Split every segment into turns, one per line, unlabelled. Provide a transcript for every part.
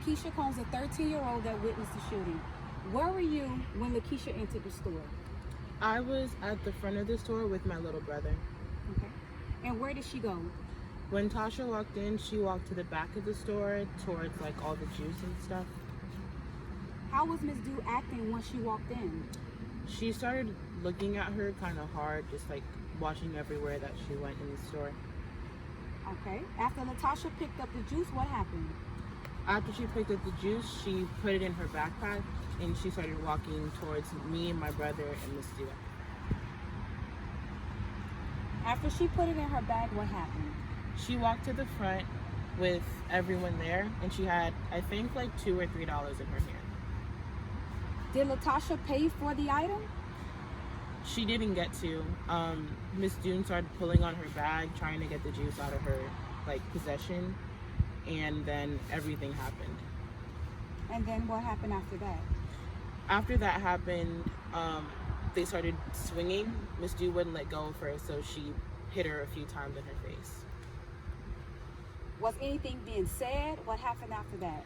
Lakeisha Combs, a 13-year-old that witnessed the shooting. Where were you when Lakeisha entered the store?
I was at the front of the store with my little brother.
Okay. And where did she go?
When Tasha walked in, she walked to the back of the store towards like all the juice and stuff.
How was Ms. Dew acting once she walked in?
She started looking at her kind of hard, just like watching everywhere that she went in the store.
Okay. After Latasha picked up the juice, what happened?
After she picked up the juice, she put it in her backpack and she started walking towards me and my brother and Miss Dew.
After she put it in her bag, what happened?
She walked to the front with everyone there and she had, I think, like $2 or $3 in her hand.
Did Latasha pay for the item?
She didn't get to. Miss Dune started pulling on her bag, trying to get the juice out of her possession, and then everything happened.
And then what happened after that?
After that happened, they started swinging. Miss Dune wouldn't let go of her, so she hit her a few times in her face.
Was anything being said? What happened after that?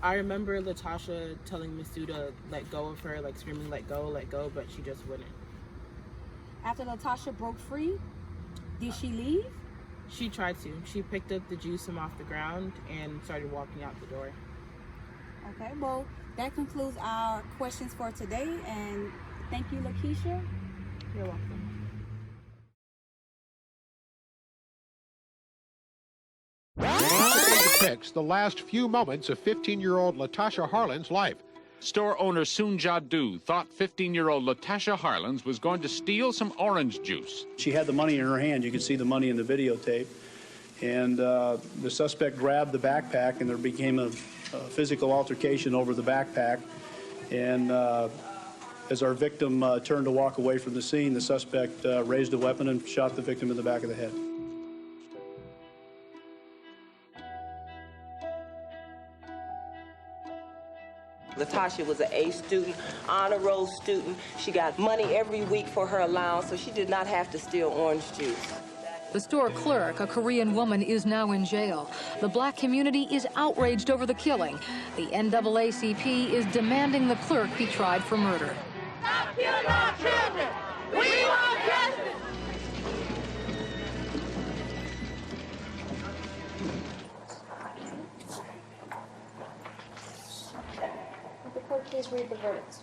I remember Latasha telling Miss Due to let go of her, like screaming, let go, but she just wouldn't.
After Latasha broke free, did she leave?
She tried to. She picked up the juice from off the ground and started walking out the door.
Okay, well, that concludes our questions for today, and thank you, Lakeisha.
You're welcome.
Depicts the last few moments of 15-year-old Latasha Harlan's life.
Store owner Soonja Du thought 15-year-old Latasha Harlins was going to steal some orange juice.
She had the money in her hand. You could see the money in the videotape. And the suspect grabbed the backpack, and there became a physical altercation over the backpack. And as our victim turned to walk away from the scene, the suspect raised a weapon and shot the victim in the back of the head.
Latasha was an A student, honor roll student. She got money every week for her allowance, so she did not have to steal orange juice.
The store clerk, a Korean woman, is now in jail. The black community is outraged over the killing. The NAACP is demanding the clerk be tried for murder.
Stop killing our children! We want justice!
Please read the verdict.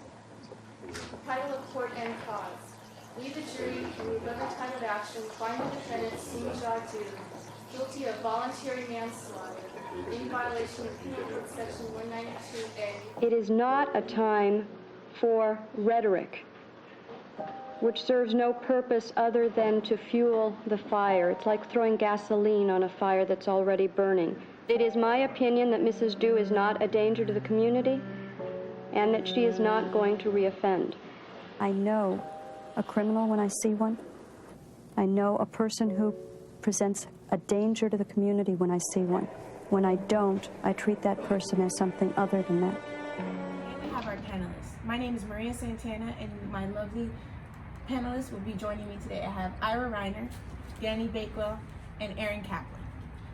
Title of court and cause. We, the jury, in the above time of action, find the defendant, Soonja Du, guilty of voluntary manslaughter in violation of Penal Code Section 192A.
It is not a time for rhetoric, which serves no purpose other than to fuel the fire. It's like throwing gasoline on a fire that's already burning. It is my opinion that Mrs. Du is not a danger to the community, and that she is not going to reoffend. I know a criminal when I see one. I know a person who presents a danger to the community when I see one. When I don't, I treat that person as something other than that.
We have our panelists. My name is Maria Santana, and my lovely panelists will be joining me today. I have Ira Reiner, Danny Bakewell, and Aaron Kaplan.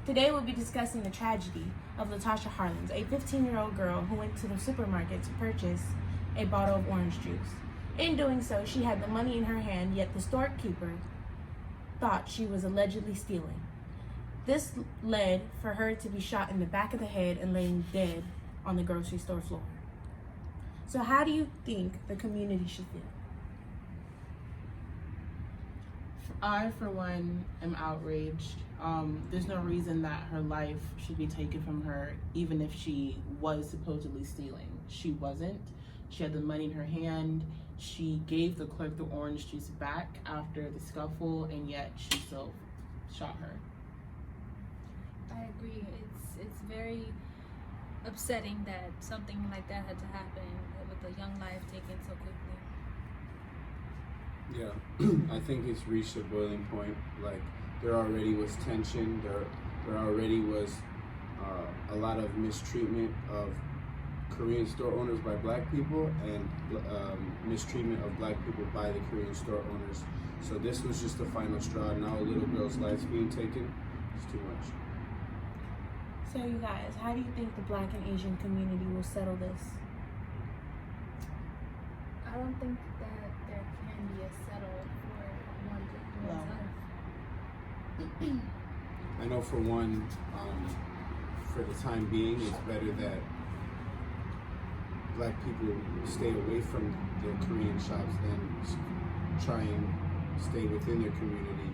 Today we'll be discussing the tragedy of Latasha Harlins, a 15-year-old girl who went to the supermarket to purchase a bottle of orange juice. In doing so, she had the money in her hand, yet the storekeeper thought she was allegedly stealing. This led for her to be shot in the back of the head and laying dead on the grocery store floor. So how do you think the community should feel?
I, for one, am outraged. There's no reason that her life should be taken from her, even if she was supposedly stealing. She wasn't. She had the money in her hand. She gave the clerk the orange juice back after the scuffle, and yet she still shot her.
I agree. It's very upsetting that something like that had to happen with a young life taken so quickly.
Yeah, I think it's reached a boiling point. Like, there already was tension, there already was a lot of mistreatment of Korean store owners by black people, and mistreatment of black people by the Korean store owners. So this was just the final straw. Now a little girl's life's being taken. It's too much.
So you guys, how do you think the Black and Asian community will settle this?
I don't think that there can be a settle for one's life.
I know for one, for the time being, it's better that Black people stay away from the Korean shops than try and stay within their community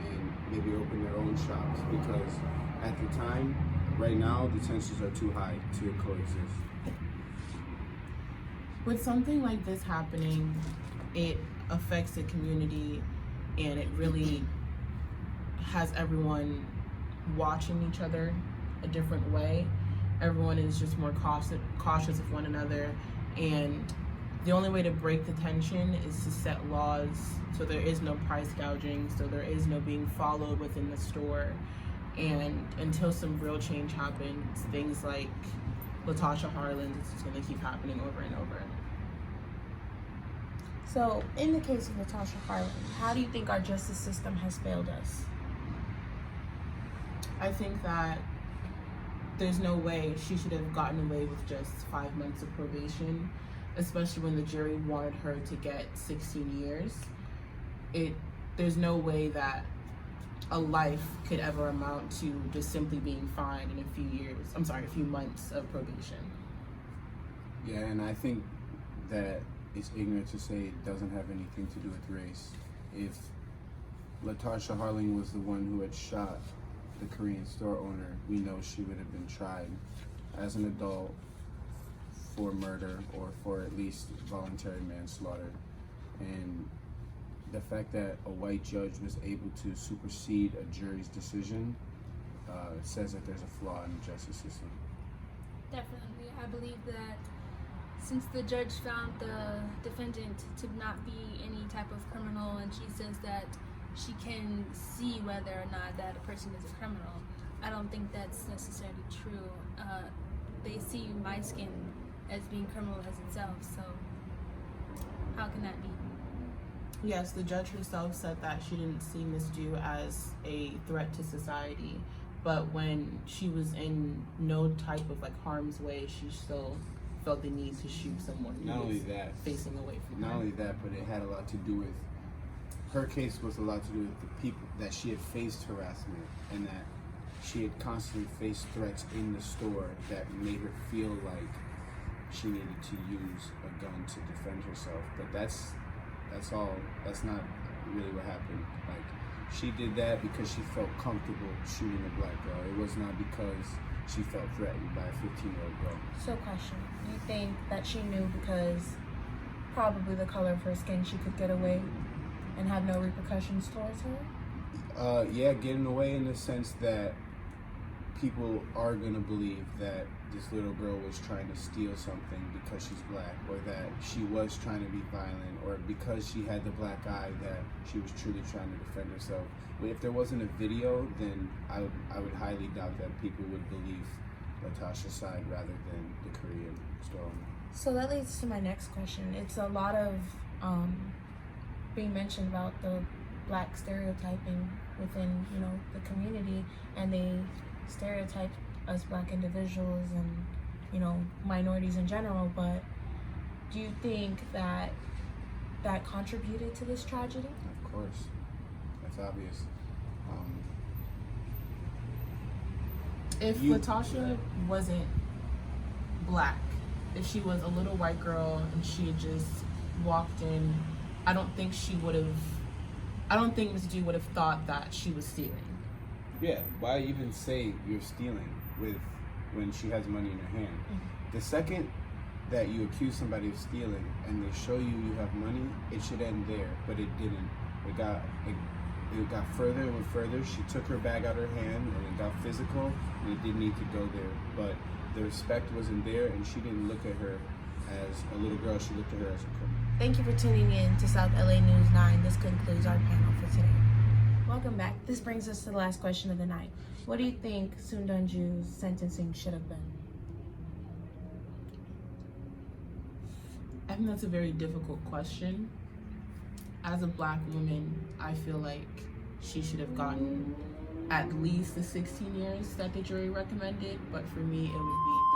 and maybe open their own shops, because at the time, right now, the tensions are too high to coexist.
With something like this happening, it affects the community, and it really has everyone watching each other a different way. Everyone is just more cautious of one another, and the only way to break the tension is to set laws so there is no price gouging, so there is no being followed within the store. And until some real change happens, things like Latasha Harlins is just going to keep happening over and over.
So, in the case of Latasha Harlins, how do you think our justice system has failed us?
I think that there's no way she should have gotten away with just 5 months of probation, especially when the jury wanted her to get 16 years. There's no way that a life could ever amount to just simply being fined in a few months of probation.
Yeah, and I think that it's ignorant to say it doesn't have anything to do with race. If Latasha Harling was the one who had shot the Korean store owner, we know she would have been tried as an adult for murder or for at least voluntary manslaughter. And the fact that a white judge was able to supersede a jury's decision says that there's a flaw in the justice system.
Definitely. I believe that since the judge found the defendant to not be any type of criminal, and she says that she can see whether or not that a person is a criminal, I don't think that's necessarily true. They see my skin as being criminal as itself, so how can that be?
Yes, the judge herself said that she didn't see Ms. Ju as a threat to society, but when she was in no type of harm's way, she still felt the need to shoot someone who was facing away from her.
Not only that, but it had a lot to do with, her case was a lot to do with the people that she had faced harassment, and that she had constantly faced threats in the store that made her feel like she needed to use a gun to defend herself. But that's not really what happened. She did that because she felt comfortable shooting a black girl. It was not because she felt threatened by a 15-year-old girl. So question, do you think that she knew because probably the color of her skin she could get away and have no repercussions towards her? Yeah, getting away in the sense that people are gonna believe that this little girl was trying to steal something because she's black, or that she was trying to be violent, or because she had the black eye that she was truly trying to defend herself. But if there wasn't a video, then I would highly doubt that people would believe Latasha's side rather than the Korean store. So that leads to my next question. It's a lot of being mentioned about the black stereotyping within, the community, and they stereotype us black individuals and, minorities in general. But do you think that contributed to this tragedy? Of course, that's obvious.
If Latasha wasn't black, if she was a little white girl and she had just walked in, I don't think Ms. Ju would have thought that she was stealing.
Yeah, why even say you're stealing when she has money in her hand? Mm-hmm. The second that you accuse somebody of stealing and they show you have money, it should end there, but it didn't. It got further and further. She took her bag out of her hand and it got physical, and it didn't need to go there. But the respect wasn't there, and she didn't look at her as a little girl, she looked at her as a criminal. Thank you for tuning in to South LA News 9. This concludes our panel for today. Welcome back. This brings us to the last question of the night. What do you think Soon Dun-ju's sentencing should have been?
I think that's a very difficult question. As a black woman, I feel like she should have gotten at least the 16 years that the jury recommended, but for me, it would be